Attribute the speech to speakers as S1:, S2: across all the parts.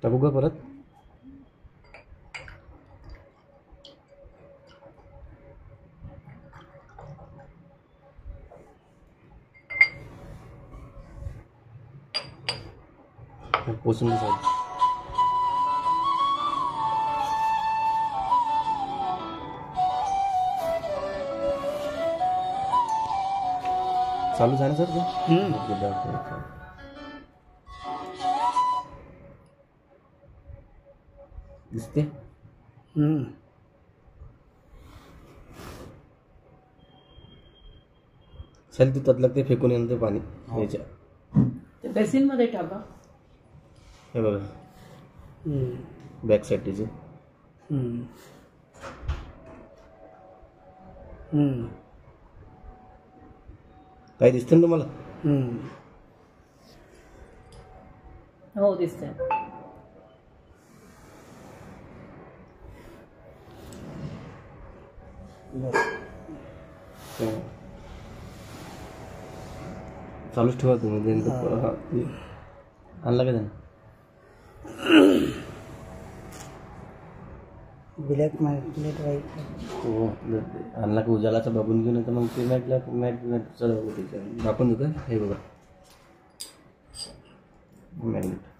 S1: टाकू का परत? पोचून घे साहेब. चालू झालं सर ते? दिसते. चल ते त्यातलं ते फेकून येणं ते पाणी याच्या
S2: ते बेसिन मध्ये टाका.
S1: हे बघा बॅक साईड त्याची. काय दिसतं ना तुम्हाला?
S2: हो दिसतंय.
S1: चालूच ठेवा तुम्ही. आणला का त्यानं?
S3: Black magnet white.
S1: हो आणला का उजालाचा बघून घेऊन येतं मग ते मॅग्नेटचा दाखवून देतं. हे बघा मॅग्नेट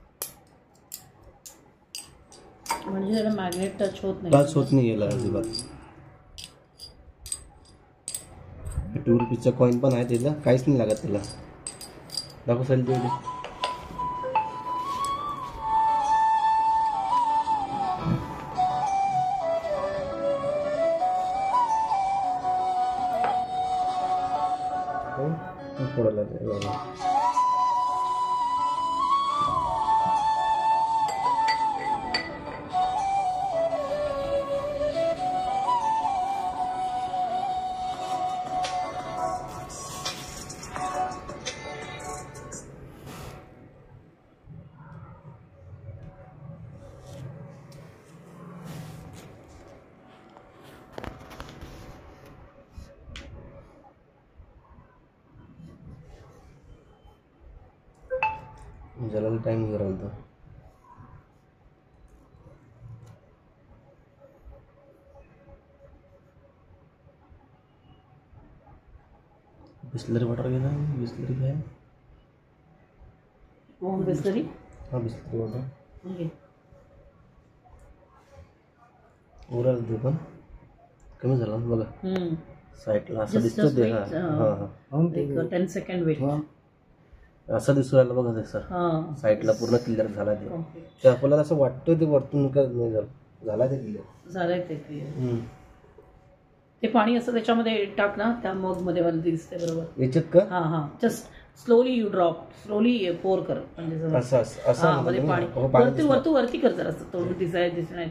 S2: म्हणजे त्याला मॅग्नेट टच होत नाही.
S1: टच होत नाही याला अजिबात. ₹2 कॉईन पण आहे त्याला, काहीच नाही लागत त्याला. दाखव साहेब ते. पडायला जलाला टाइम घेऊन राहिला. बिस्लरी वॉटर घे ना. बिस्लरी घ्या.
S2: बिस्लरी.
S1: हा बिस्लरी वॉटर
S2: ओके.
S1: ओरल ते पण कमी झाला ना बघा. साईडला असं दिसतं ते. हा
S2: 10 सेकंड वेट.
S1: असं दिसू राहिलं बघा ते सर. साईडला पूर्ण क्लिअर झाला ते. ते आपल्याला असं वाटतं ते वरतून का नाही झाला ते क्लिअर.
S2: झालंय ते क्लिअर. ते पाणी असं त्याच्यामध्ये टाक ना, त्या मग मध्ये मला दिसते बरोबर
S1: याच्यात का?
S2: हा just slowly you drop, slowly पोर कर. म्हणजे
S1: असं
S2: मध्ये पाणी वरती कर जरा. असं थोडं दिसणार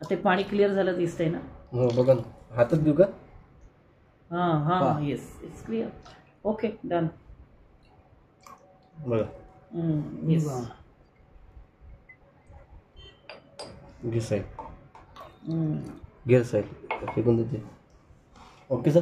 S2: ते पाणी क्लिअर झालं दिसतंय ना.
S1: हो बघा ना. हातात देऊ का?
S2: हा yes it's clear. Okay done.
S1: बघा
S2: येस.
S1: घे साईड. घे साईड फेकून देते. Okay sir.